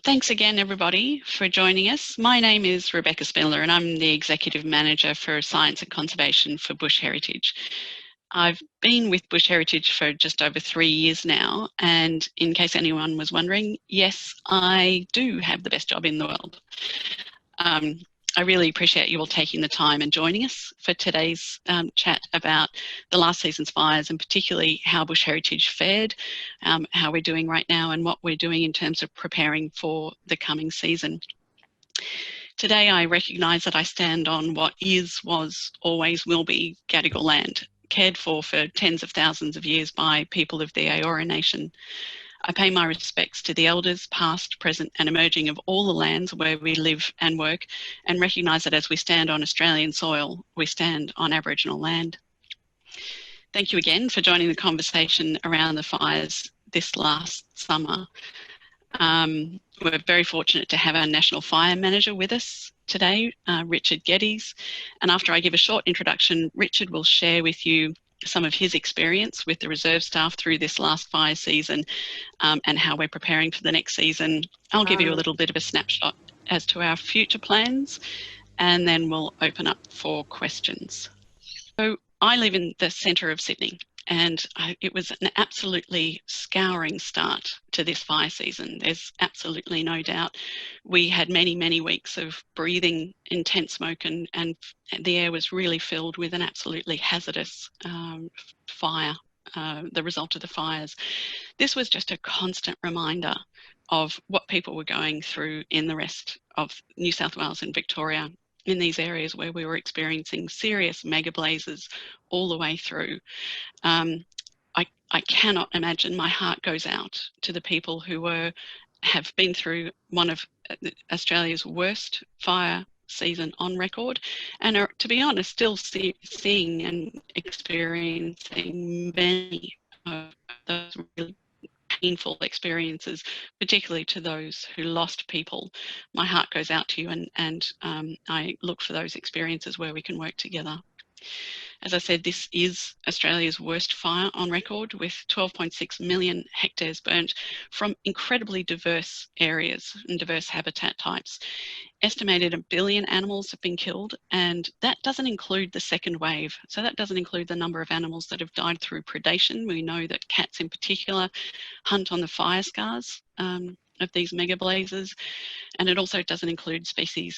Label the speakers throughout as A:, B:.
A: Thanks again, everybody, for joining us. My name is Rebecca Spindler, and I'm the Executive Manager for Science and Conservation for Bush Heritage. I've been with Bush Heritage for just over 3 years now, and in case anyone was wondering, yes, I do have the best job in the world. I really appreciate you all taking the time and joining us for today's chat about the last season's fires, and particularly how Bush Heritage fared, how we're doing right now, and what we're doing in terms of preparing for the coming season. Today I recognise that I stand on what is, was, always will be Gadigal land, cared for tens of thousands of years by people of the Eora Nation. I pay my respects to the elders, past, present and emerging, of all the lands where we live and work, and recognise that as we stand on Australian soil, we stand on Aboriginal land. Thank you again for joining the conversation around the fires this last summer. We're very fortunate to have our National Fire Manager with us today, Richard Geddes. And after I give a short introduction, Richard will share with you some of his experience with the reserve staff through this last fire season, and how we're preparing for the next season. I'll give you a little bit of a snapshot as to our future plans, and then we'll open up for questions. So I live in the centre of Sydney, and it was an absolutely scouring start to this fire season. There's absolutely no doubt. We had many, many weeks of breathing intense smoke, and the air was really filled with an absolutely hazardous fire, the result of the fires. This was just a constant reminder of what people were going through in the rest of New South Wales and Victoria, in these areas where we were experiencing serious mega blazes all the way through. I cannot imagine. My heart goes out to the people who have been through one of Australia's worst fire season on record, and are, to be honest, still seeing and experiencing many of those really painful experiences, particularly to those who lost people. My heart goes out to you, and I look for those experiences where we can work together. As I said, this is Australia's worst fire on record, with 12.6 million hectares burnt from incredibly diverse areas and diverse habitat types. Estimated 1 billion animals have been killed, and that doesn't include the second wave. So that doesn't include the number of animals that have died through predation. We know that cats in particular hunt on the fire scars of these mega blazes, and it also doesn't include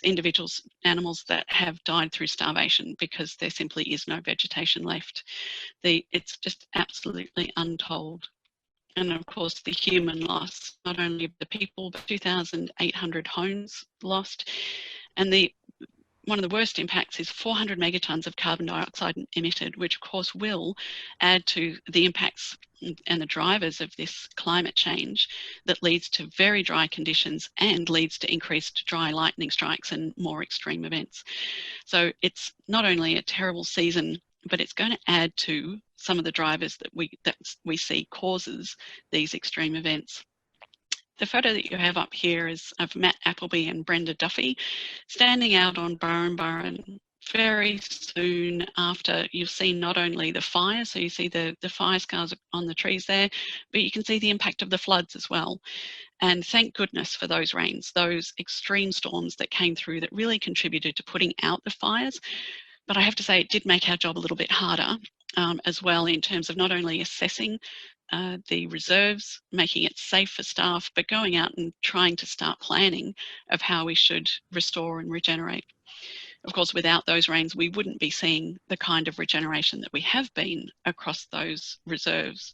A: individuals, animals that have died through starvation because there simply is no vegetation left. It's just absolutely untold. And of course, the human loss, not only of the people, but 2,800 homes lost. And one of the worst impacts is 400 megatons of carbon dioxide emitted, which of course will add to the impacts and the drivers of this climate change that leads to very dry conditions and leads to increased dry lightning strikes and more extreme events. So it's not only a terrible season, but it's going to add to some of the drivers that we see causes these extreme events. The photo that you have up here is of Matt Appleby and Brenda Duffy standing out on Burren very soon after you've seen not only the fire, so you see the fire scars on the trees there, but you can see the impact of the floods as well. And thank goodness for those rains, those extreme storms that came through that really contributed to putting out the fires. But I have to say it did make our job a little bit harder as well, in terms of not only assessing the reserves, making it safe for staff, but going out and trying to start planning of how we should restore and regenerate. Of course, without those rains, we wouldn't be seeing the kind of regeneration that we have been across those reserves.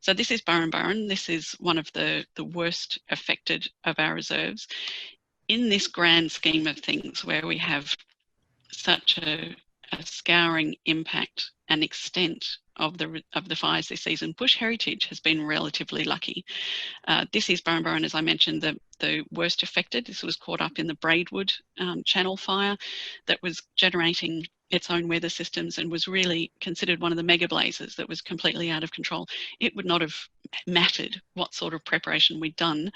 A: So this is Burren. This is one of the worst affected of our reserves. In this grand scheme of things, where we have such a scouring impact and extent of the fires this season, Bush Heritage has been relatively lucky. This is Burren, as I mentioned, the worst affected. This was caught up in the Braidwood Channel fire that was generating its own weather systems and was really considered one of the mega blazes that was completely out of control. It would not have mattered what sort of preparation we'd done.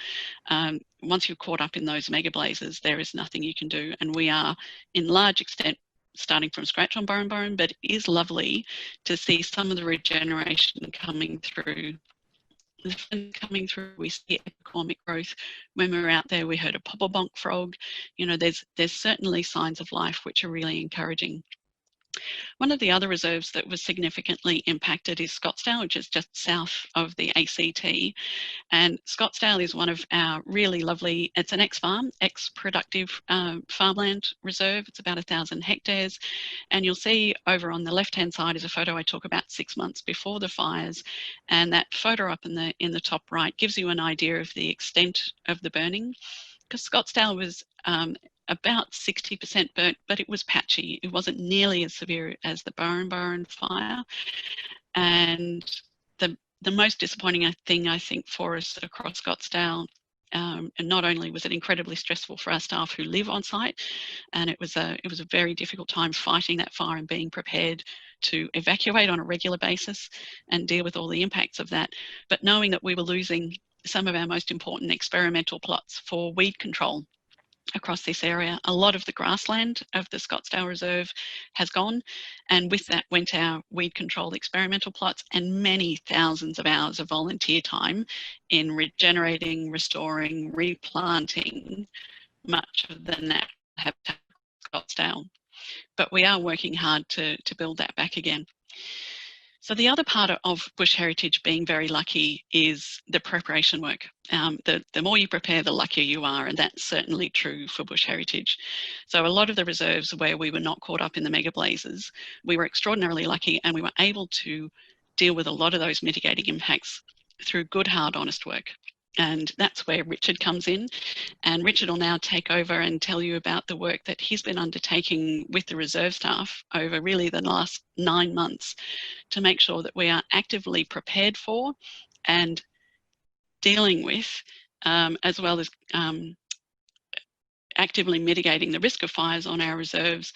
A: Once you're caught up in those mega blazes, there is nothing you can do. And we are, in large extent, starting from scratch on Burren, but it is lovely to see some of the regeneration coming through the ferns coming through, we see epicormic growth. When we were out there, we heard a popplebonk frog. You know, there's certainly signs of life which are really encouraging. One of the other reserves that was significantly impacted is Scottsdale, which is just south of the ACT. And Scottsdale is one of our really lovely, it's an ex-farm, ex-productive farmland reserve. It's about 1,000 hectares. And you'll see over on the left-hand side is a photo I took about 6 months before the fires. And that photo up in the top right gives you an idea of the extent of the burning. Because Scottsdale was about 60% burnt, but it was patchy. It wasn't nearly as severe as the Burren fire. And the most disappointing thing, I think, for us across Scottsdale, and not only was it incredibly stressful for our staff who live on site, and it was a very difficult time fighting that fire and being prepared to evacuate on a regular basis and deal with all the impacts of that, but knowing that we were losing some of our most important experimental plots for weed control across this area. A lot of the grassland of the Scottsdale Reserve has gone, and with that went our weed control experimental plots and many thousands of hours of volunteer time in regenerating, restoring, replanting much of the natural habitat of Scottsdale. But we are working hard to build that back again. So the other part of bush heritage being very lucky is the preparation work. The more you prepare, the luckier you are, and that's certainly true for bush heritage. So a lot of the reserves where we were not caught up in the mega blazes, we were extraordinarily lucky, and we were able to deal with a lot of those mitigating impacts through good, hard, honest work. And that's where Richard comes in. And Richard will now take over and tell you about the work that he's been undertaking with the reserve staff over really the last 9 months to make sure that we are actively prepared for and dealing with, as well as actively mitigating the risk of fires on our reserves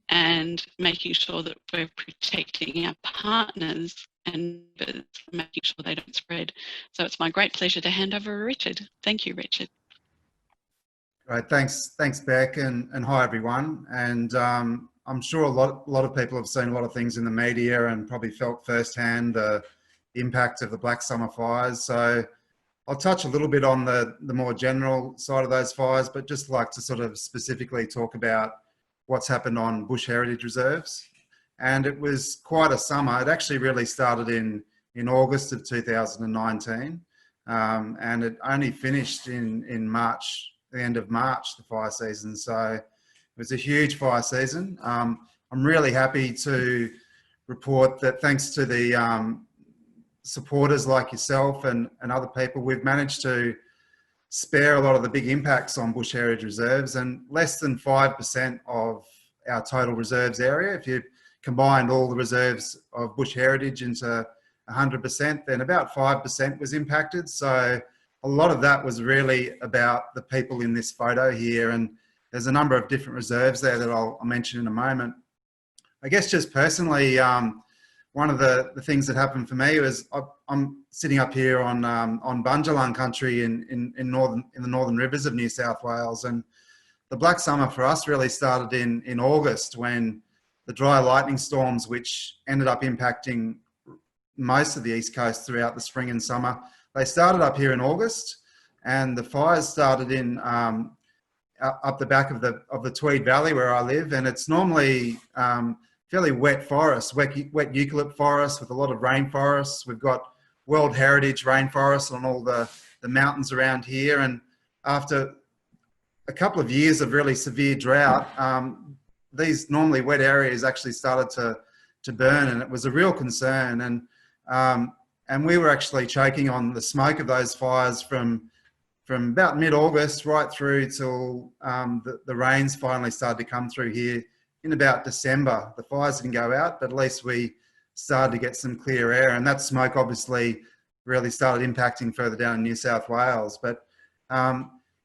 A: and making sure that we're protecting our partners and making sure they don't spread. So it's my great pleasure to hand over to Richard. Thank you, Richard.
B: Right, thanks Beck, and hi everyone. And I'm sure a lot of people have seen a lot of things in the media and probably felt firsthand the impact of the Black Summer fires. So I'll touch a little bit on the more general side of those fires, but just like to sort of specifically talk about what's happened on bush heritage reserves. And it was quite a summer. It actually really started in August of 2019, and it only finished in March, the end of March, the fire season. So it was a huge fire season. I'm really happy to report that thanks to the supporters like yourself and other people, we've managed to spare a lot of the big impacts on bush heritage reserves, and less than 5% of our total reserves area. If you combined all the reserves of bush heritage into 100%, then about 5% was impacted. So a lot of that was really about the people in this photo here, and there's a number of different reserves there that I'll mention in a moment. I guess just personally, one of the things that happened for me was I'm sitting up here on Bundjalung country in the northern rivers of New South Wales, and the Black Summer for us really started in August, when the dry lightning storms, which ended up impacting most of the East Coast throughout the spring and summer, they started up here in August, and the fires started in up the back of the Tweed Valley where I live, and it's normally fairly wet forest, wet eucalypt forest with a lot of rainforests. We've got World Heritage rainforests on all the mountains around here, and after a couple of years of really severe drought, these normally wet areas actually started to burn, and it was a real concern. And we were actually choking on the smoke of those fires from about mid-August right through till the rains finally started to come through here in about December. The fires didn't go out, but at least we started to get some clear air, and that smoke obviously really started impacting further down in New South Wales. But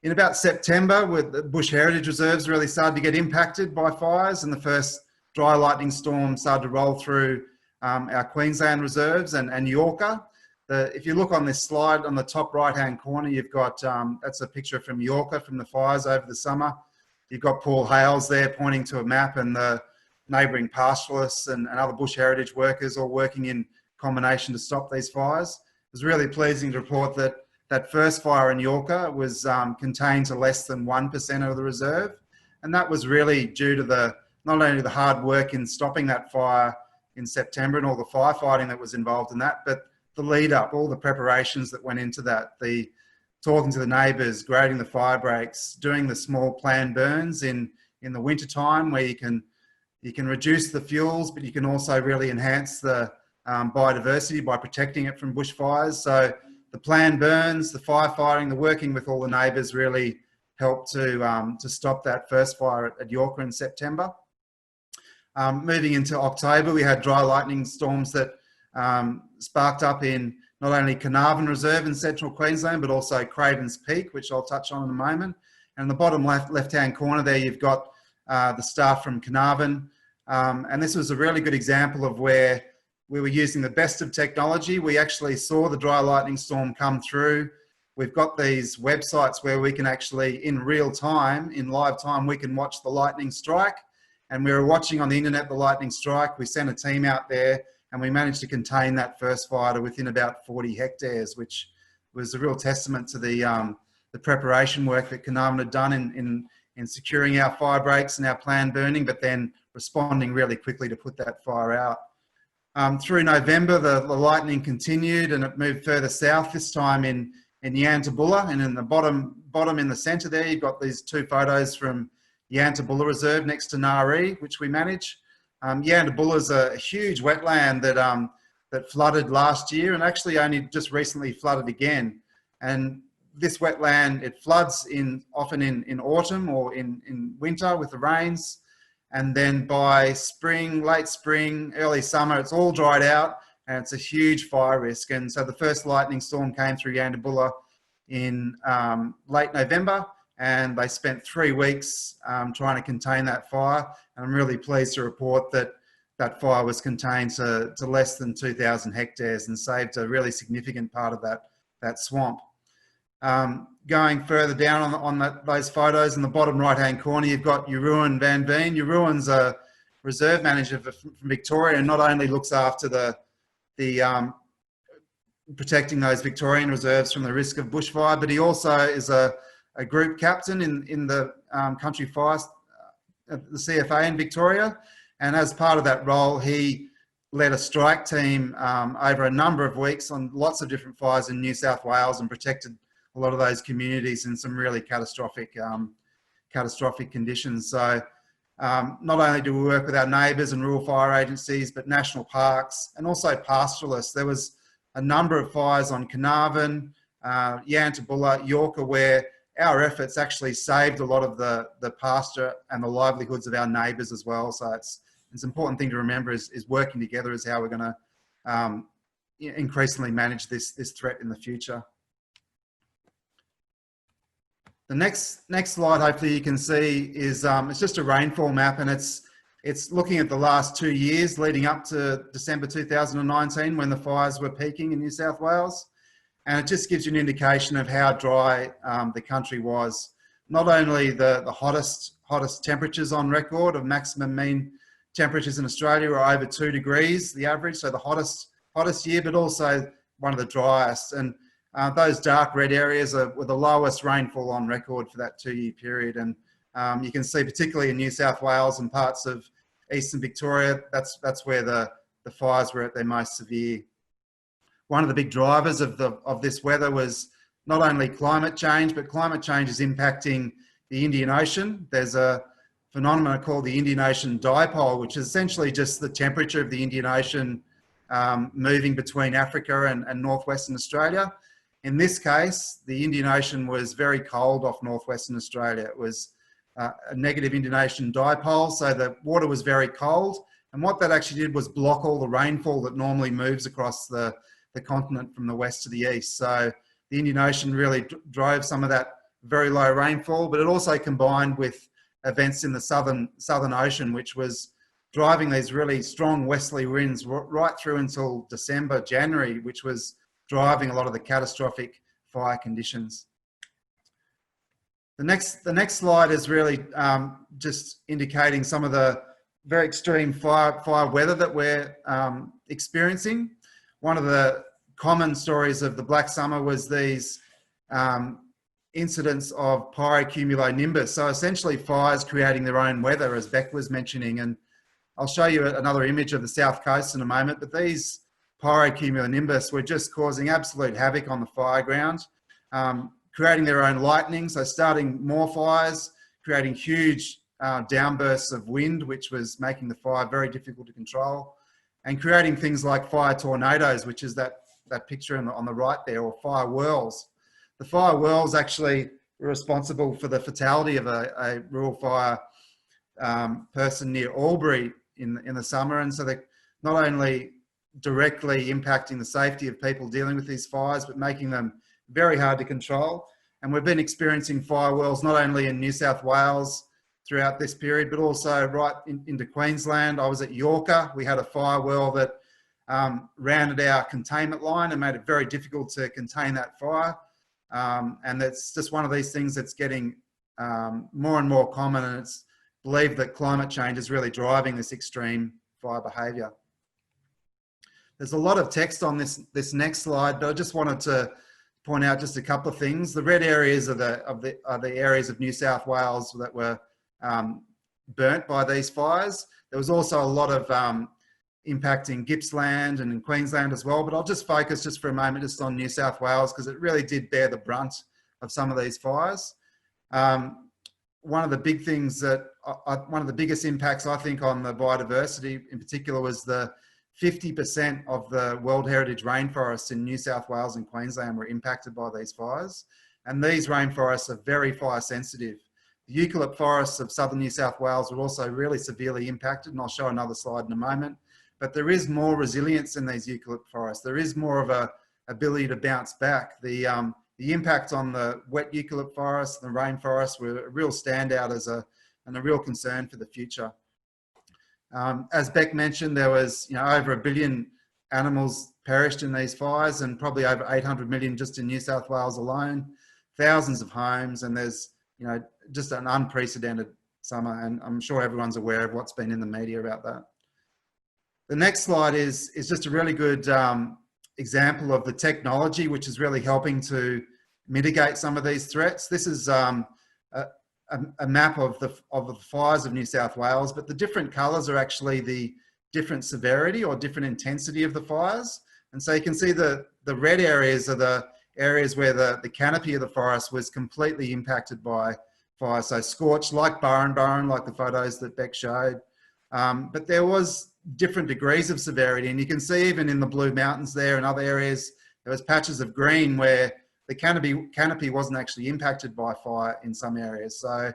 B: in about September, with the bush heritage reserves really started to get impacted by fires, and the first dry lightning storm started to roll through our Queensland reserves and Yorka. If you look on this slide on the top right-hand corner, you've got, that's a picture from Yorka from the fires over the summer. You've got Paul Hales there pointing to a map, and the neighbouring pastoralists and other bush heritage workers all working in combination to stop these fires. was really pleasing to report that that first fire in Yorka was contained to less than 1% of the reserve. And that was really due to not only the hard work in stopping that fire in September and all the firefighting that was involved in that, but the lead up, all the preparations that went into that, the talking to the neighbours, grading the fire breaks, doing the small planned burns in the winter time where you can reduce the fuels, but you can also really enhance the biodiversity by protecting it from bushfires. So the planned burns, the firefighting, the working with all the neighbours really helped to stop that first fire at Yorka in September. Moving into October, we had dry lightning storms that sparked up in not only Carnarvon Reserve in central Queensland, but also Craven's Peak, which I'll touch on in a moment. And in the bottom left-hand corner there, you've got the staff from Carnarvon. And this was a really good example of where we were using the best of technology. We actually saw the dry lightning storm come through. We've got these websites where we can actually, in real time, in live time, we can watch the lightning strike. And we were watching on the internet the lightning strike. We sent a team out there and we managed to contain that first fire to within about 40 hectares, which was a real testament to the preparation work that Carnarvon had done in securing our fire breaks and our planned burning, but then responding really quickly to put that fire out. Through November, the lightning continued and it moved further south, this time in Yantabulla, and in the bottom in the centre there, you've got these two photos from Yantabulla Reserve next to Naree, which we manage. Yantabulla is a huge wetland that flooded last year and actually only just recently flooded again. And this wetland, it floods often in autumn or in winter with the rains. And then by spring, late spring, early summer, it's all dried out and it's a huge fire risk. And so the first lightning storm came through Yantabulla in late November, and they spent 3 weeks trying to contain that fire. And I'm really pleased to report that that fire was contained to less than 2,000 hectares and saved a really significant part of that swamp. Going further down on those photos, in the bottom right-hand corner, you've got Jeroen van Veen. Jeroen's a reserve manager from Victoria and not only looks after the protecting those Victorian reserves from the risk of bushfire, but he also is a group captain in the country fire, the CFA in Victoria. And as part of that role, he led a strike team over a number of weeks on lots of different fires in New South Wales and protected a lot of those communities in some really catastrophic conditions. So not only do we work with our neighbours and rural fire agencies, but national parks and also pastoralists. There was a number of fires on Carnarvon, Yantabulla, Yorka, where our efforts actually saved a lot of the pasture and the livelihoods of our neighbours as well. So it's an important thing to remember is working together is how we're going to increasingly manage this threat in the future. The next slide, hopefully you can see, is it's just a rainfall map, and it's looking at the last 2 years leading up to December 2019 when the fires were peaking in New South Wales. And it just gives you an indication of how dry the country was. Not only the hottest temperatures on record of maximum mean temperatures in Australia were over 2 degrees, the average, so the hottest year, but also one of the driest. And those dark red areas were the lowest rainfall on record for that 2-year period. And you can see, particularly in New South Wales and parts of eastern Victoria, that's where the fires were at their most severe. One of the big drivers of this weather was not only climate change, but climate change is impacting the Indian Ocean. There's a phenomenon called the Indian Ocean dipole, which is essentially just the temperature of the Indian Ocean moving between Africa and northwestern Australia. In this case, the Indian Ocean was very cold off northwestern Australia. It was a negative Indian Ocean dipole, so the water was very cold. And what that actually did was block all the rainfall that normally moves across the continent from the west to the east. So the Indian Ocean really drove some of that very low rainfall, but it also combined with events in the southern ocean, which was driving these really strong westerly winds right through until December, January, which was driving a lot of the catastrophic fire conditions. The next slide is really just indicating some of the very extreme fire weather that we're experiencing. One of the common stories of the Black Summer was these incidents of pyrocumulonimbus. So essentially fires creating their own weather, as Beck was mentioning. And I'll show you another image of the South Coast in a moment, but these pyrocumulonimbus were just causing absolute havoc on the fire ground, creating their own lightning, so starting more fires, creating huge downbursts of wind, which was making the fire very difficult to control, and creating things like fire tornadoes, which is that picture on the right there, or fire whirls. The fire whirls actually were responsible for the fatality of a rural fire person near Albury in the summer. And so they're not only directly impacting the safety of people dealing with these fires, but making them very hard to control. And we've been experiencing fire whirls not only in New South Wales throughout this period, but also right into Queensland. I was at Yorka. We had a fire whirl that rounded our containment line and made it very difficult to contain that fire. And that's just one of these things that's getting more and more common, and it's believed that climate change is really driving this extreme fire behaviour. There's a lot of text on this next slide, but I just wanted to point out just a couple of things. The red areas are the areas of New South Wales that were burnt by these fires. There was also a lot of impact in Gippsland and in Queensland as well, but I'll just focus just for a moment just on New South Wales, because it really did bear the brunt of some of these fires. One of the big things that, one of the biggest impacts I think on the biodiversity in particular was the 50% of the World Heritage rainforests in New South Wales and Queensland were impacted by these fires. And these rainforests are very fire sensitive. The eucalypt forests of southern New South Wales were also really severely impacted, and I'll show another slide in a moment. But there is more resilience in these eucalypt forests. There is more of a ability to bounce back. The impact on the wet eucalypt forests and the rainforests were a real standout and a real concern for the future. As Beck mentioned, there was over 1 billion animals perished in these fires, and probably over 800 million just in New South Wales alone. Thousands of homes, and there's just an unprecedented summer, and I'm sure everyone's aware of what's been in the media about that. The next slide is just a really good example of the technology which is really helping to mitigate some of these threats. This is a map of the fires of New South Wales, but the different colours are actually the different severity or different intensity of the fires. And so you can see the red areas are the areas where the canopy of the forest was completely impacted by fire. So scorched, like Burren, like the photos that Beck showed. But there was different degrees of severity, and you can see even in the Blue Mountains there and other areas, there was patches of green where the canopy wasn't actually impacted by fire in some areas. So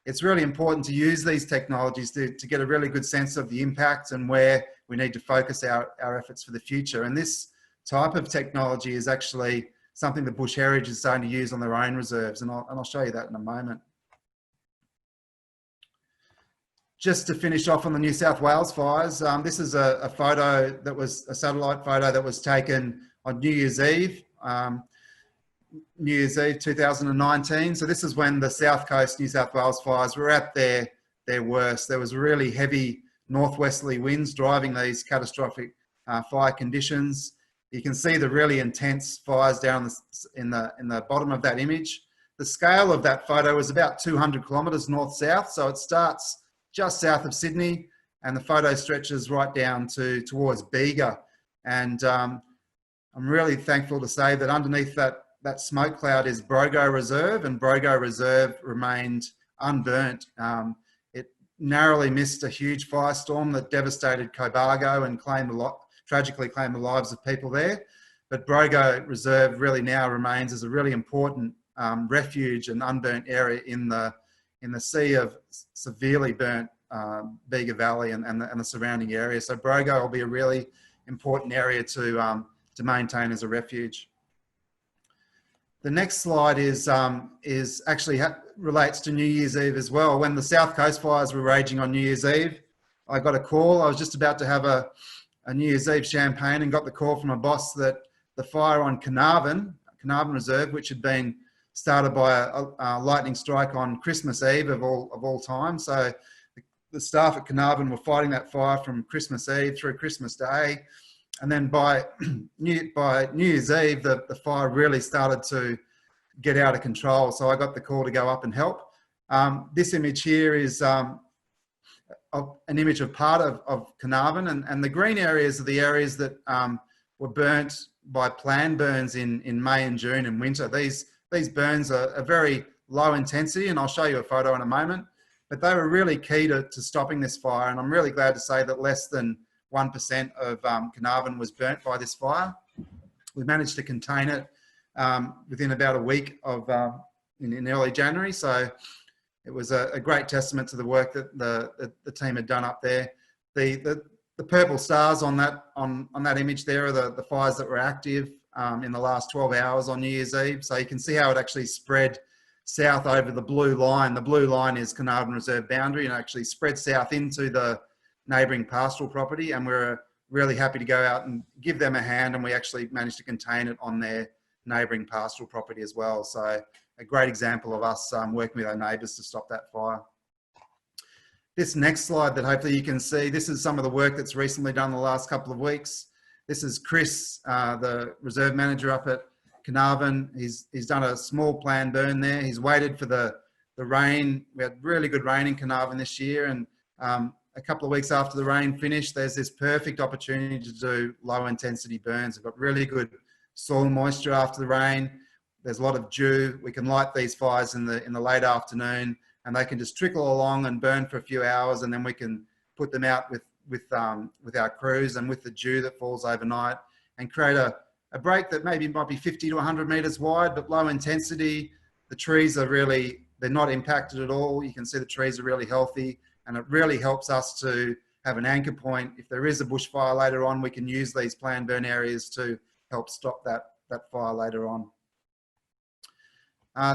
B: it's really important to use these technologies to get a really good sense of the impact and where we need to focus our efforts for the future. And this type of technology is actually something that Bush Heritage is starting to use on their own reserves, and I'll show you that in a moment. Just to finish off on the New South Wales fires, this is a photo that was a satellite photo that was taken on New Year's Eve, 2019. So this is when the South Coast New South Wales fires were at their worst. There was really heavy northwesterly winds driving these catastrophic fire conditions. You can see the really intense fires down in the bottom of that image. The scale of that photo is about 200 kilometres north-south, so it starts just south of Sydney, and the photo stretches right down towards Bega. And I'm really thankful to say that underneath that smoke cloud is Brogo Reserve, and Brogo Reserve remained unburnt. It narrowly missed a huge firestorm that devastated Cobargo and tragically claimed the lives of people there. But Brogo Reserve really now remains as a really important refuge and unburnt area in the sea of severely burnt Bega Valley and the surrounding area. So Brogo will be a really important area to maintain as a refuge. The next slide is actually relates to New Year's Eve as well. When the South Coast fires were raging on New Year's Eve, I got a call. I was just about to have a New Year's Eve champagne and got the call from a boss that the fire on Carnarvon Reserve, which had been started by a lightning strike on Christmas Eve of all time. So the staff at Carnarvon were fighting that fire from Christmas Eve through Christmas Day. And then by New Year's Eve, the fire really started to get out of control. So I got the call to go up and help. This image here is an image of part of Carnarvon, and the green areas are the areas that were burnt by planned burns in May and June and winter. These burns are very low intensity, and I'll show you a photo in a moment, but they were really key to stopping this fire. And I'm really glad to say that less than 1% of Carnarvon was burnt by this fire. We managed to contain it within about a week of in early January. So it was a great testament to the work that the team had done up there. The purple stars on that image there are the fires that were active in the last 12 hours on New Year's Eve. So you can see how it actually spread south over the blue line. The blue line is Carnarvon Reserve boundary, and actually spread south into the neighbouring pastoral property. And we're really happy to go out and give them a hand, and we actually managed to contain it on their neighbouring pastoral property as well. So a great example of us working with our neighbours to stop that fire. This next slide that hopefully you can see, this is some of the work that's recently done in the last couple of weeks. This is Chris, the reserve manager up at Carnarvon. He's done a small planned burn there. He's waited for the rain. We had really good rain in Carnarvon this year, and a couple of weeks after the rain finished, there's this perfect opportunity to do low intensity burns. We've got really good soil moisture after the rain. There's a lot of dew. We can light these fires in the late afternoon, and they can just trickle along and burn for a few hours, and then we can put them out with our crews and with the dew that falls overnight, and create a break that maybe might be 50 to 100 metres wide, but low intensity. The trees are they're not impacted at all. You can see the trees are really healthy, and it really helps us to have an anchor point. If there is a bushfire later on, we can use these planned burn areas to help stop that fire later on.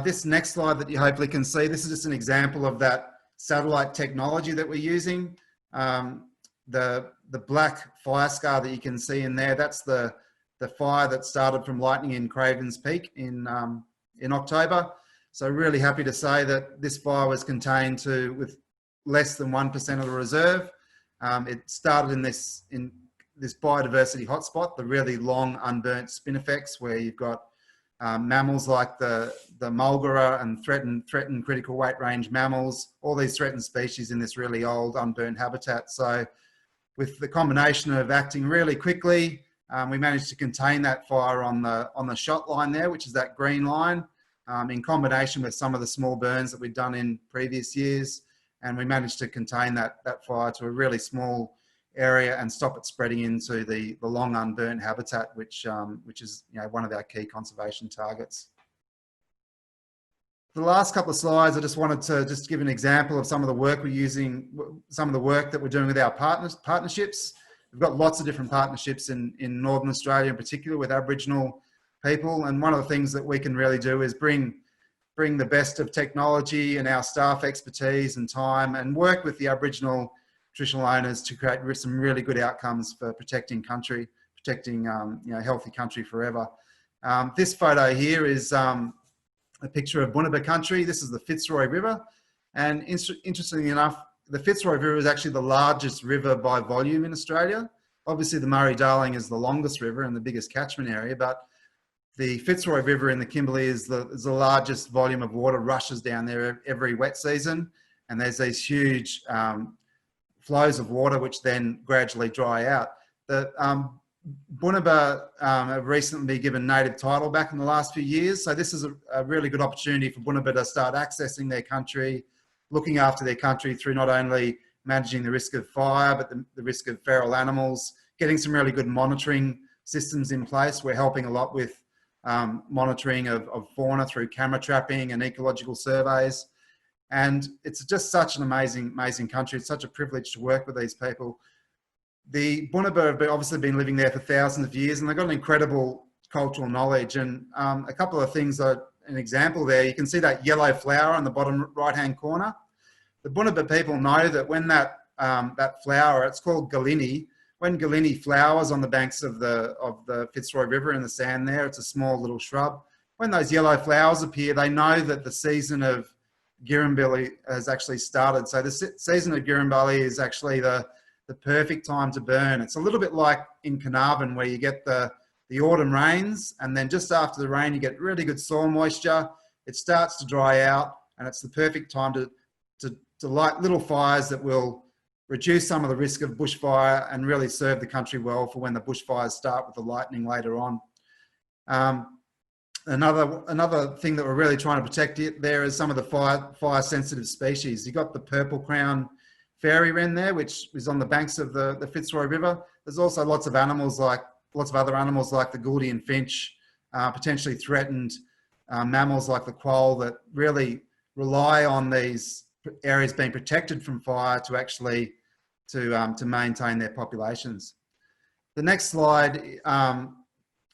B: This next slide that you hopefully can see, this is just an example of that satellite technology that we're using. The black fire scar that you can see in there, that's the fire that started from lightning in Craven's Peak in October. So really happy to say that this fire was contained with less than 1% of the reserve. It started in this biodiversity hotspot, the really long unburnt spinifex, where you've got mammals like the mulgara and threatened critical weight range mammals, all these threatened species in this really old unburnt habitat. So with the combination of acting really quickly, we managed to contain that fire on the shot line there, which is that green line, in combination with some of the small burns that we'd done in previous years. And we managed to contain that fire to a really small area and stop it spreading into the long unburnt habitat, which is one of our key conservation targets. For the last couple of slides, I just wanted to just give an example of some of the work we're using, some of the work that we're doing with our partnerships. We've got lots of different partnerships in Northern Australia, in particular with Aboriginal people. And one of the things that we can really do is bring the best of technology and our staff expertise and time, and work with the Aboriginal traditional owners to create some really good outcomes for protecting country, protecting healthy country forever. This photo here is a picture of Bunuba country. This is the Fitzroy River, and interestingly enough, the Fitzroy River is actually the largest river by volume in Australia. Obviously, the Murray-Darling is the longest river and the biggest catchment area, but the Fitzroy River in the Kimberley is the largest volume of water rushes down there every wet season, and there's these huge flows of water which then gradually dry out. The Bunuba have recently been given native title back in the last few years, so this is a really good opportunity for Bunuba to start accessing their country, looking after their country through not only managing the risk of fire, but the risk of feral animals, getting some really good monitoring systems in place. We're helping a lot with monitoring of fauna through camera trapping and ecological surveys. And it's just such an amazing country. It's such a privilege to work with these people. The Bunuba have obviously been living there for thousands of years, and they've got an incredible cultural knowledge. And a couple of things an example there, you can see that yellow flower on the bottom right-hand corner. The Bunuba people know that when that flower, it's called galini, when galini flowers on the banks of the Fitzroy River in the sand there, it's a small little shrub. When those yellow flowers appear, they know that the season of Girrimbilli has actually started. So the season of Girrimbilli is actually the the perfect time to burn. It's a little bit like in Carnarvon where you get the autumn rains, and then just after the rain you get really good soil moisture. It starts to dry out, and it's the perfect time to light little fires that will reduce some of the risk of bushfire and really serve the country well for when the bushfires start with the lightning later on. Another thing that we're really trying to protect there is some of the fire sensitive species. You've got the purple crown fairy wren there, which is on the banks of the Fitzroy River. There's also lots of other animals like the Gouldian finch, potentially threatened mammals like the quoll that really rely on these areas being protected from fire to actually to maintain their populations. The next slide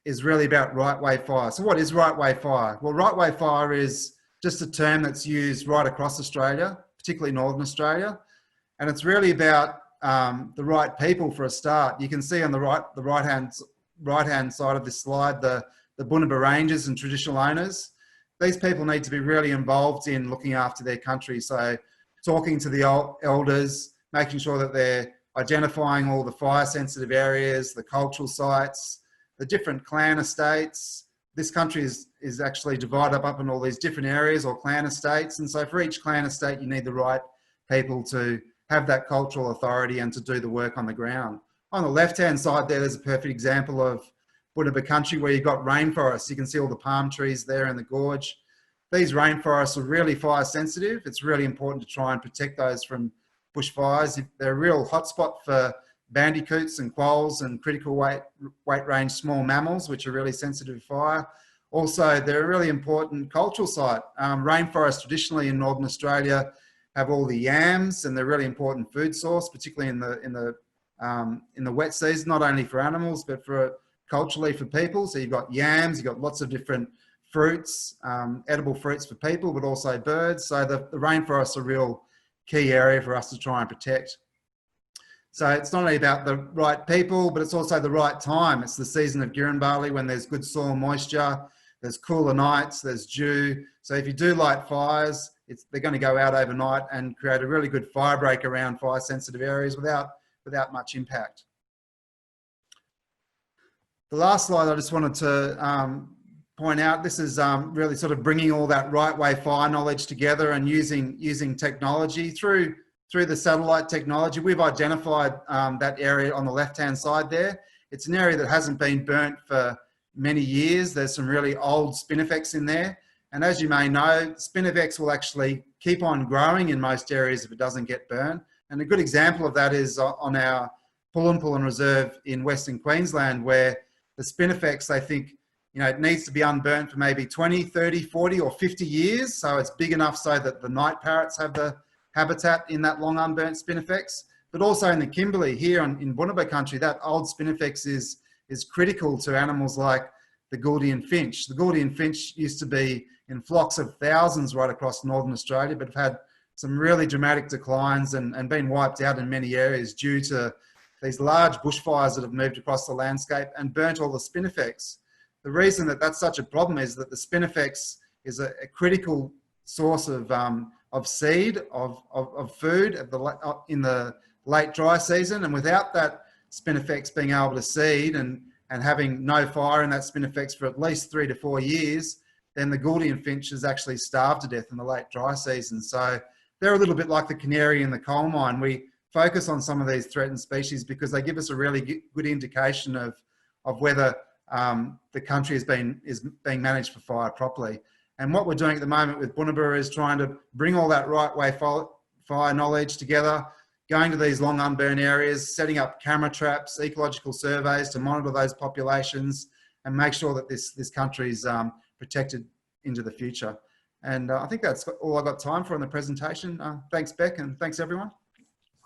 B: is really about right way fire. So what is right way fire? Well, right way fire is just a term that's used right across Australia, particularly Northern Australia. And it's really about the right people for a start. You can see on the right-hand side of this slide, the Bunuba Rangers and traditional owners. These people need to be really involved in looking after their country. So talking to the elders, making sure that they're identifying all the fire sensitive areas, the cultural sites, the different clan estates. This country is actually divided up in all these different areas or clan estates. And so for each clan estate, you need the right people to have that cultural authority and to do the work on the ground. On the left-hand side there's a perfect example of Bunuba country where you've got rainforests. You can see all the palm trees there in the gorge. These rainforests are really fire sensitive. It's really important to try and protect those from bushfires. They're a real hotspot for bandicoots and quolls and critical weight range small mammals, which are really sensitive to fire. Also, they're a really important cultural site. Rainforests traditionally in Northern Australia have all the yams, and they're a really important food source, particularly in the wet season, not only for animals, but culturally for people. So you've got yams, you've got lots of different fruits, edible fruits for people, but also birds. So the rainforests are a real key area for us to try and protect. So it's not only about the right people, but it's also the right time. It's the season of Girranbarley when there's good soil moisture, there's cooler nights, there's dew. So if you do light fires, they're going to go out overnight and create a really good fire break around fire sensitive areas without much impact. The last slide I just wanted to point out, this is really sort of bringing all that right way fire knowledge together and using technology through the satellite technology. We've identified that area on the left-hand side there. It's an area that hasn't been burnt for many years. There's some really old spinifex in there. And as you may know, spinifex will actually keep on growing in most areas if it doesn't get burnt. And a good example of that is on our Pullen Reserve in Western Queensland, where the spinifex, they think, it needs to be unburnt for maybe 20, 30, 40 or 50 years. So it's big enough so that the night parrots have the habitat in that long unburnt spinifex. But also in the Kimberley here in Bunuba country, that old spinifex is critical to animals like the Gouldian finch. The Gouldian finch used to be in flocks of thousands right across Northern Australia, but have had some really dramatic declines and been wiped out in many areas due to these large bushfires that have moved across the landscape and burnt all the spinifex. The reason that that's such a problem is that the spinifex is a critical source of seed, of food in the late dry season. And without that spinifex being able to seed and having no fire in that spinifex for at least 3 to 4 years, then the Gouldian finch is actually starved to death in the late dry season. So they're a little bit like the canary in the coal mine. We focus on some of these threatened species because they give us a really good indication of whether the country is being managed for fire properly. And what we're doing at the moment with Bunuba is trying to bring all that right way fire knowledge together, going to these long unburned areas, setting up camera traps, ecological surveys to monitor those populations and make sure that this country is protected into the future. And I think that's all I've got time for in the presentation. Thanks, Beck, and thanks, everyone.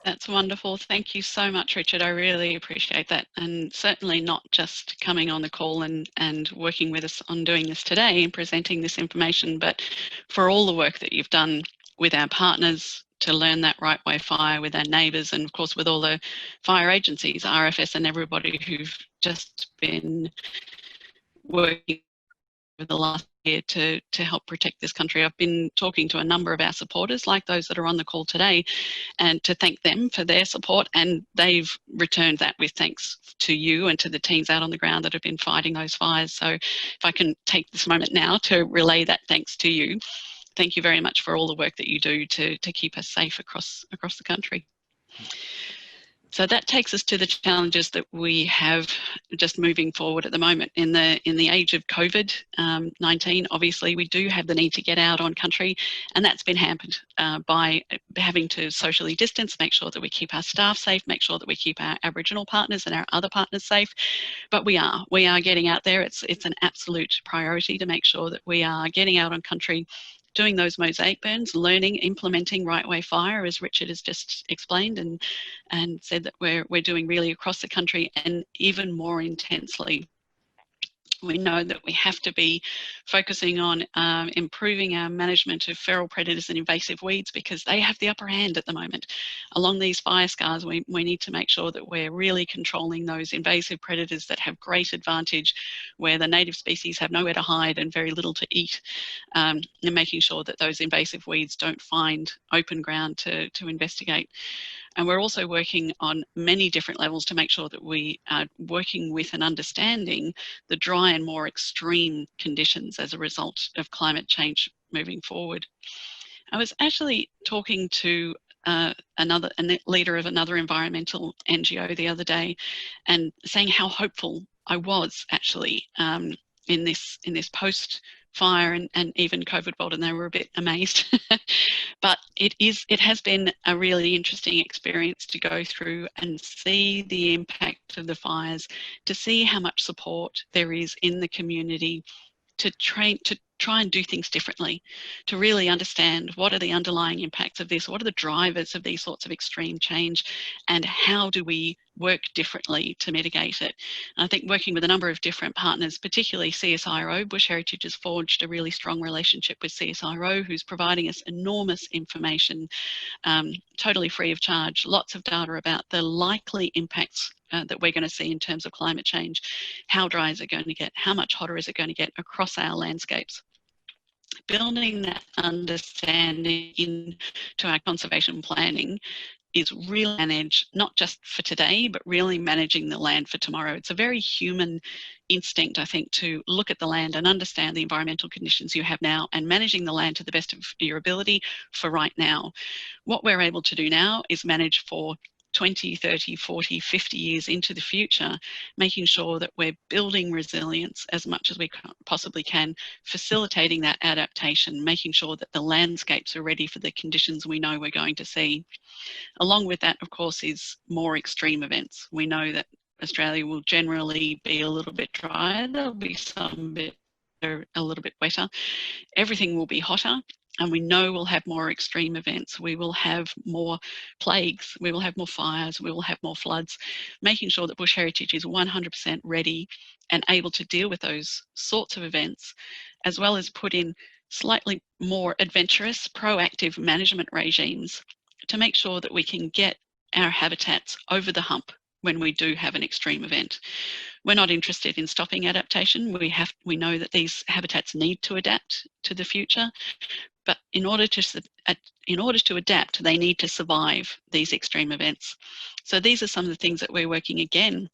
A: That's wonderful. Thank you so much, Richard. I really appreciate that. And certainly not just coming on the call and working with us on doing this today and presenting this information, but for all the work that you've done with our partners to learn that right way fire, with our neighbours, and of course with all the fire agencies, RFS and everybody who've just been working for the last to help protect this country. I've been talking to a number of our supporters, like those that are on the call today, and to thank them for their support, and they've returned that with thanks to you and to the teams out on the ground that have been fighting those fires. So if I can take this moment now to relay that thanks to you. Thank you very much for all the work that you do to keep us safe across the country. So that takes us to the challenges that we have just moving forward at the moment. In the age of COVID-19, obviously we do have the need to get out on country, and that's been hampered by having to socially distance, make sure that we keep our staff safe, make sure that we keep our Aboriginal partners and our other partners safe. But we are getting out there. It's an absolute priority to make sure that we are getting out on country, doing those mosaic burns, learning, implementing right way fire, as Richard has just explained and said that we're doing really across the country, and even more intensely. We know that we have to be focusing on improving our management of feral predators and invasive weeds, because they have the upper hand at the moment. Along these fire scars, we need to make sure that we're really controlling those invasive predators that have great advantage, where the native species have nowhere to hide and very little to eat, and making sure that those invasive weeds don't find open ground to investigate. And we're also working on many different levels to make sure that we are working with and understanding the dry and more extreme conditions as a result of climate change moving forward. I was actually talking to a leader of another environmental NGO the other day, and saying how hopeful I was actually in this post-fire and even COVID world, and they were a bit amazed. But it has been a really interesting experience to go through and see the impact of the fires, to see how much support there is in the community to try and do things differently, to really understand what are the underlying impacts of this, what are the drivers of these sorts of extreme change, and how do we work differently to mitigate it. And I think working with a number of different partners, particularly CSIRO, Bush Heritage has forged a really strong relationship with CSIRO, who's providing us enormous information, totally free of charge, lots of data about the likely impacts that we're going to see in terms of climate change. How dry is it going to get? How much hotter is it going to get across our landscapes? Building that understanding into our conservation planning is really manage, not just for today, but really managing the land for tomorrow. It's a very human instinct, I think, to look at the land and understand the environmental conditions you have now, and managing the land to the best of your ability for right now. What we're able to do now is manage for 20, 30, 40, 50 years into the future, making sure that we're building resilience as much as we possibly can, facilitating that adaptation, making sure that the landscapes are ready for the conditions we know we're going to see. Along with that, of course, is more extreme events. We know that Australia will generally be a little bit drier. There'll be some bit a little bit wetter. Everything will be hotter. And we know we'll have more extreme events. We will have more plagues. We will have more fires. We will have more floods. Making sure that Bush Heritage is 100% ready and able to deal with those sorts of events, as well as put in slightly more adventurous, proactive management regimes to make sure that we can get our habitats over the hump when we do have an extreme event. We're not interested in stopping adaptation. We know that these habitats need to adapt to the future. But in order to adapt, they need to survive these extreme events. So these are some of the things that we're working again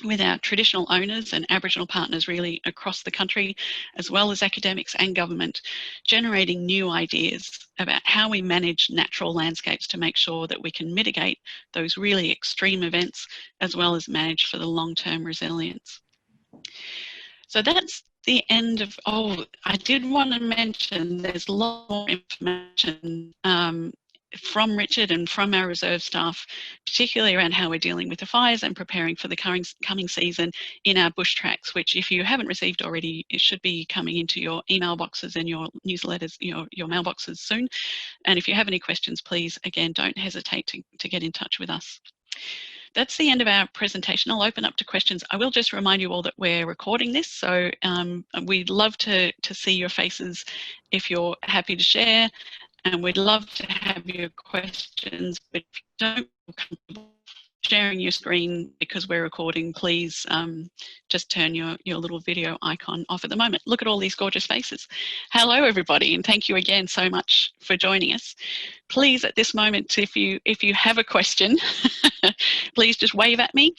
A: with our traditional owners and Aboriginal partners really across the country, as well as academics and government, generating new ideas about how we manage natural landscapes to make sure that we can mitigate those really extreme events, as well as manage for the long-term resilience. So that's the end of, I did want to mention there's a lot more information from Richard and from our reserve staff, particularly around how we're dealing with the fires and preparing for the coming season in our bush tracks, which if you haven't received already, it should be coming into your email boxes and your newsletters, your mailboxes soon. And if you have any questions, please, again, don't hesitate to get in touch with us. That's the end of our presentation. I'll open up to questions. I will just remind you all that we're recording this, so we'd love to see your faces if you're happy to share, and we'd love to have your questions, but if you don't feel comfortable sharing your screen because we're recording, please just turn your little video icon off at the moment. Look at all these gorgeous faces. Hello, everybody, and thank you again so much for joining us. Please, at this moment, if you have a question, please just wave at me.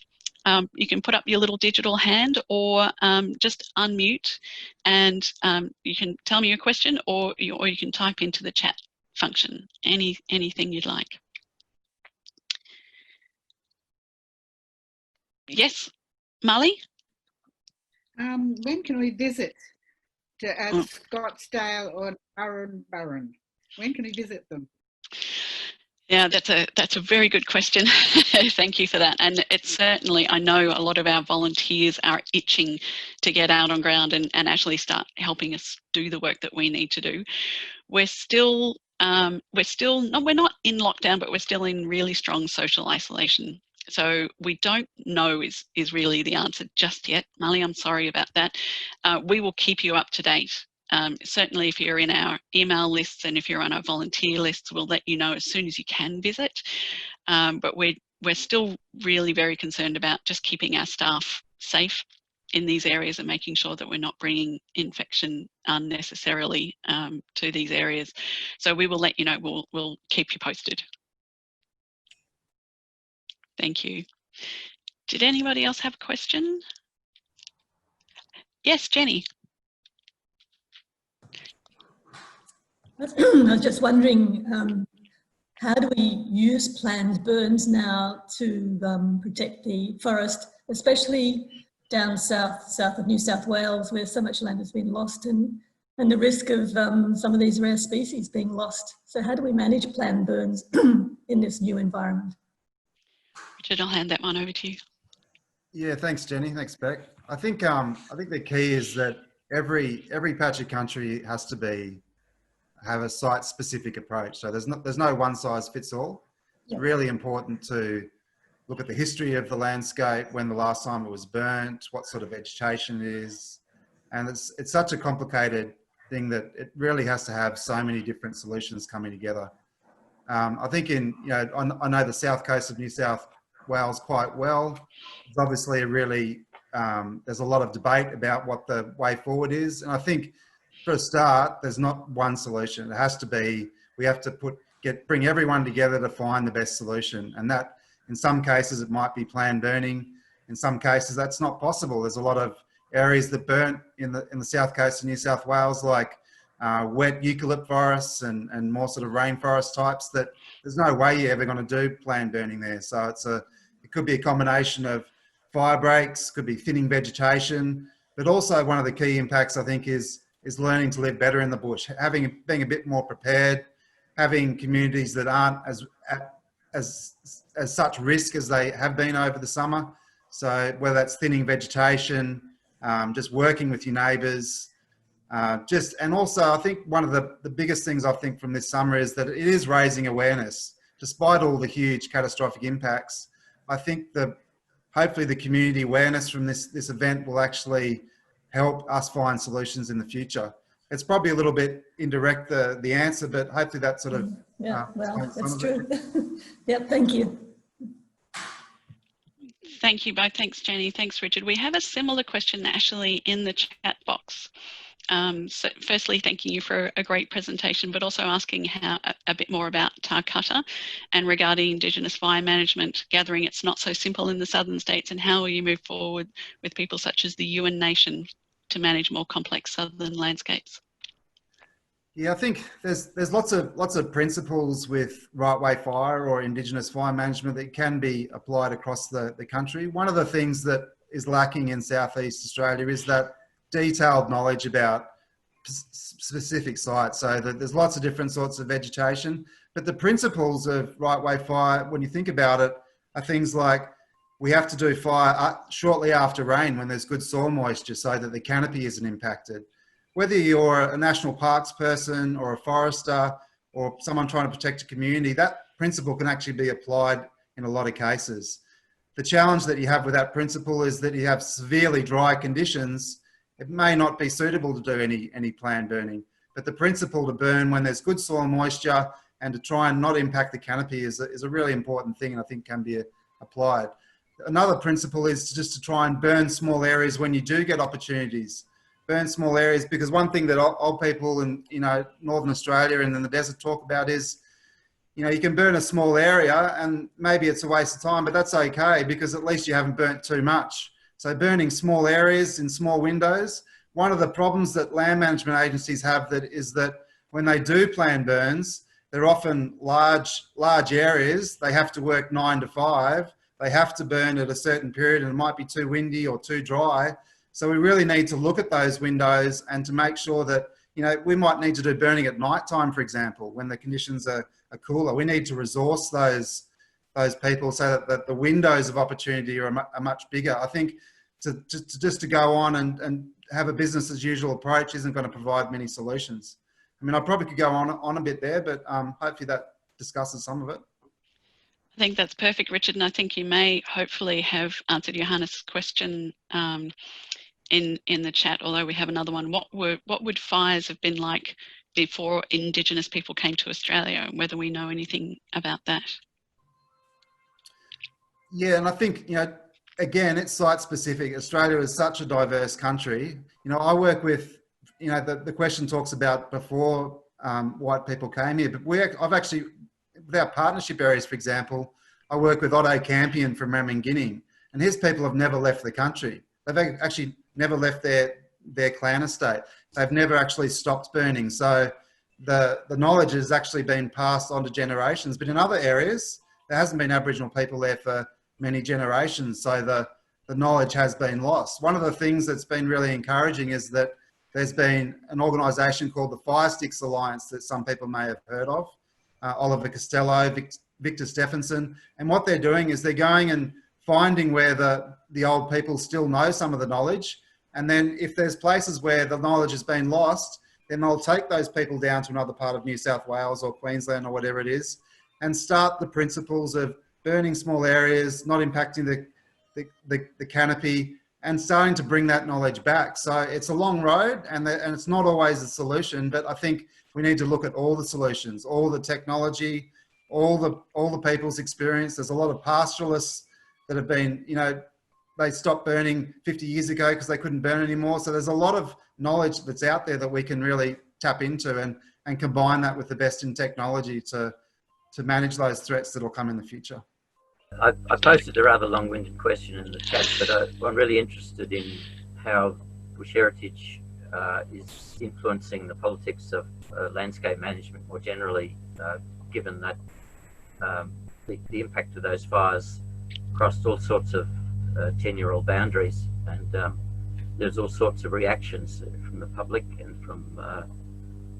A: You can put up your little digital hand or just unmute, and you can tell me your question, or you can type into the chat function, anything you'd like. Yes, Molly?
C: When can we visit at Scottsdale or Burren? When can we visit them?
A: Yeah, that's a very good question. Thank you for that. And it's certainly, I know a lot of our volunteers are itching to get out on ground and actually start helping us do the work that we need to do. We're not, we're not in lockdown, but we're still in really strong social isolation. So we don't know is really the answer just yet. Molly, I'm sorry about that. We will keep you up to date. Certainly if you're in our email lists and if you're on our volunteer lists, we'll let you know as soon as you can visit. But we're still really very concerned about just keeping our staff safe in these areas and making sure that we're not bringing infection unnecessarily to these areas. So we will let you know, we'll keep you posted. Thank you. Did anybody else have a question? Yes, Jenny.
D: I was just wondering, how do we use planned burns now to protect the forest, especially down south of New South Wales, where so much land has been lost, and the risk of some of these rare species being lost. So how do we manage planned burns in this new environment?
A: Richard, I'll hand that one over to you. Yeah,
B: thanks, Jenny. Thanks, Beck. I think the key is that every patch of country has to have a site-specific approach. So there's no one size fits all. It's really important to look at the history of the landscape, when the last time it was burnt, what sort of vegetation it is, and it's such a complicated thing that it really has to have so many different solutions coming together. I think I know the south coast of New South Wales quite well. It's obviously there's a lot of debate about what the way forward is, and I think for a start, there's not one solution. It has to be, we have to bring everyone together to find the best solution. And that, in some cases, it might be planned burning. In some cases, that's not possible. There's a lot of areas that burnt in the south coast of New South Wales, like wet eucalypt forests and more sort of rainforest types, that there's no way you're ever going to do planned burning there. So it could be a combination of fire breaks, could be thinning vegetation, but also one of the key impacts, I think, is learning to live better in the bush, being a bit more prepared, having communities that aren't as such risk as they have been over the summer. So whether that's thinning vegetation, just working with your neighbours, and also I think one of the biggest things I think from this summer is that it is raising awareness. Despite all the huge catastrophic impacts, I think hopefully the community awareness from this event will actually help us find solutions in the future. It's probably a little bit indirect, the answer, but hopefully that sort of...
D: Yeah, well, that's true. Yep, thank you.
A: Thank you both. Thanks, Jenny. Thanks, Richard. We have a similar question actually in the chat box. So firstly, thanking you for a great presentation, but also asking a bit more about Tarcutta and regarding Indigenous fire management, gathering it's not so simple in the southern states, and how will you move forward with people such as the Yuin Nation to manage more complex southern landscapes?
B: Yeah, I think there's lots of principles with right way fire or Indigenous fire management that can be applied across the country. One of the things that is lacking in Southeast Australia is that detailed knowledge about specific sites. So that there's lots of different sorts of vegetation, but the principles of right way fire, when you think about it, are things like we have to do fire shortly after rain when there's good soil moisture so that the canopy isn't impacted. Whether you're a national parks person or a forester or someone trying to protect a community, that principle can actually be applied in a lot of cases. The challenge that you have with that principle is that you have severely dry conditions. It may not be suitable to do any planned burning, but the principle to burn when there's good soil moisture and to try and not impact the canopy is a really important thing, and I think can be applied. Another principle is just to try and burn small areas when you do get opportunities. Burn small areas, because one thing that old people in, you know, Northern Australia and in the desert talk about is, you know, you can burn a small area and maybe it's a waste of time, but that's okay because at least you haven't burnt too much. So burning small areas in small windows. One of the problems that land management agencies have is that when they do plan burns, they're often large areas. They have to work 9 to 5. They have to burn at a certain period and it might be too windy or too dry. So we really need to look at those windows and to make sure that, you know, we might need to do burning at night time, for example, when the conditions are cooler. We need to resource those people so that the windows of opportunity are much bigger. I think just to go on and have a business as usual approach isn't going to provide many solutions. I mean, I probably could go on a bit there, but hopefully that discusses some of it.
A: I think that's perfect, Richard, and I think you may hopefully have answered Johannes' question in the chat, although we have another one. What would fires have been like before Indigenous people came to Australia, and whether we know anything about that?
B: Yeah, and I think, you know, again, it's site specific. Australia is such a diverse country. You know, I work with, you know, the question talks about before white people came here, but I've actually, with our partnership areas, for example, I work with Otto Campion from Ramingining, and his people have never left the country. They've actually never left their clan estate. They've never actually stopped burning. So the knowledge has actually been passed on to generations, but in other areas, there hasn't been Aboriginal people there for many generations. So the knowledge has been lost. One of the things that's been really encouraging is that there's been an organisation called the Fire Sticks Alliance that some people may have heard of. Oliver Costello, Victor Stephenson. And what they're doing is they're going and finding where the old people still know some of the knowledge. And then if there's places where the knowledge has been lost, then they'll take those people down to another part of New South Wales or Queensland or whatever it is, and start the principles of burning small areas, not impacting the canopy, and starting to bring that knowledge back. So it's a long road, and it's not always a solution, but I think we need to look at all the solutions, all the technology, all the people's experience. There's a lot of pastoralists that have been, you know, they stopped burning 50 years ago because they couldn't burn anymore. So there's a lot of knowledge that's out there that we can really tap into and combine that with the best in technology to manage those threats that will come in the future.
E: I posted a rather long-winded question in the chat, but I'm really interested in how bush heritage is influencing the politics of landscape management more generally, given that the impact of those fires crossed all sorts of tenure boundaries, and there's all sorts of reactions from the public and from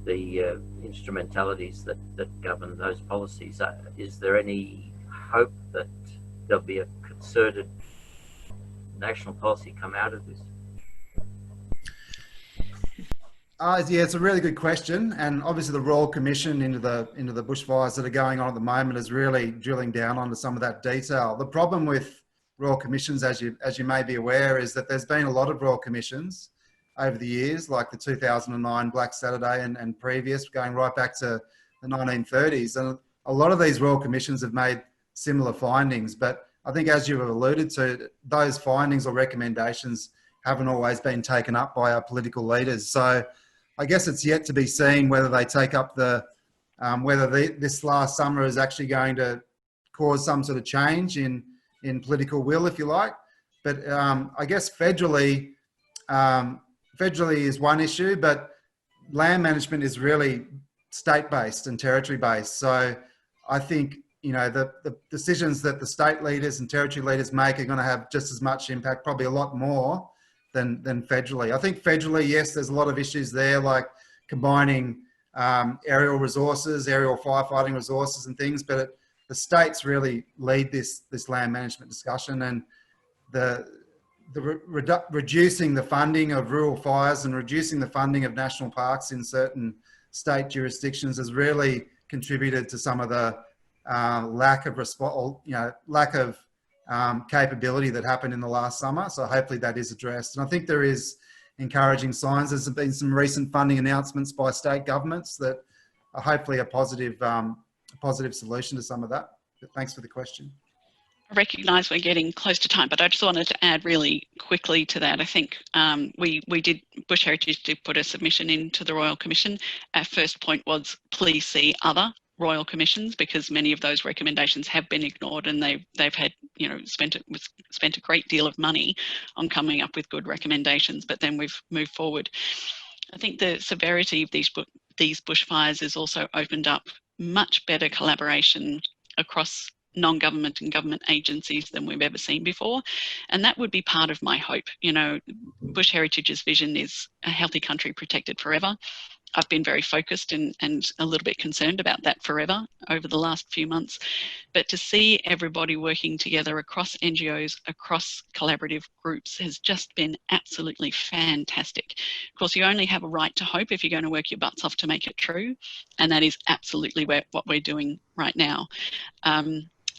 E: the instrumentalities that govern those policies. Is there any hope that there'll be a concerted national policy come out of this?
B: Yeah, it's a really good question, and obviously the Royal Commission into the bushfires that are going on at the moment is really drilling down onto some of that detail. The problem with Royal Commissions, as you may be aware, is that there's been a lot of Royal Commissions over the years, like the 2009 Black Saturday and previous, going right back to the 1930s. And a lot of these Royal Commissions have made similar findings, but I think, as you have alluded to, those findings or recommendations haven't always been taken up by our political leaders. So I guess it's yet to be seen whether they take up this last summer is actually going to cause some sort of change in political will, if you like. But I guess federally is one issue, but land management is really state-based and territory-based. So I think, you know, the decisions that the state leaders and territory leaders make are going to have just as much impact, probably a lot more than federally. I think federally, yes, there's a lot of issues there, like combining aerial resources, aerial firefighting resources and things, but the states really lead this land management discussion, and reducing the funding of rural fires and reducing the funding of national parks in certain state jurisdictions has really contributed to some of the lack of capability that happened in the last summer. So hopefully that is addressed. And I think there is encouraging signs. There's been some recent funding announcements by state governments that are hopefully a positive solution to some of that. But thanks for the question.
A: I recognise we're getting close to time, but I just wanted to add really quickly to that. I think Bush Heritage did put a submission into the Royal Commission. Our first point was please see other Royal Commissions, because many of those recommendations have been ignored, and they've had, you know, spent a great deal of money on coming up with good recommendations, but then we've moved forward. I think the severity of these bushfires has also opened up much better collaboration across non-government and government agencies than we've ever seen before, and that would be part of my hope. You know, Bush Heritage's vision is a healthy country protected forever. I've been very focused and a little bit concerned about that forever over the last few months, but to see everybody working together across NGOs, across collaborative groups, has just been absolutely fantastic. Of course, you only have a right to hope if you're going to work your butts off to make it true, and that is absolutely what we're doing right now.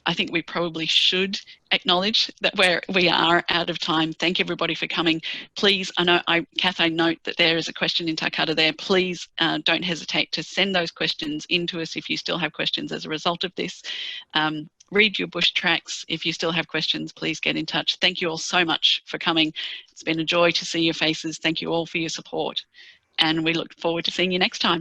A: I think we probably should acknowledge that we are out of time. Thank everybody for coming. Please, Kath, I note that there is a question in Takata there. Please don't hesitate to send those questions in to us if you still have questions as a result of this. Read your bush tracks. If you still have questions, please get in touch. Thank you all so much for coming. It's been a joy to see your faces. Thank you all for your support, and we look forward to seeing you next time.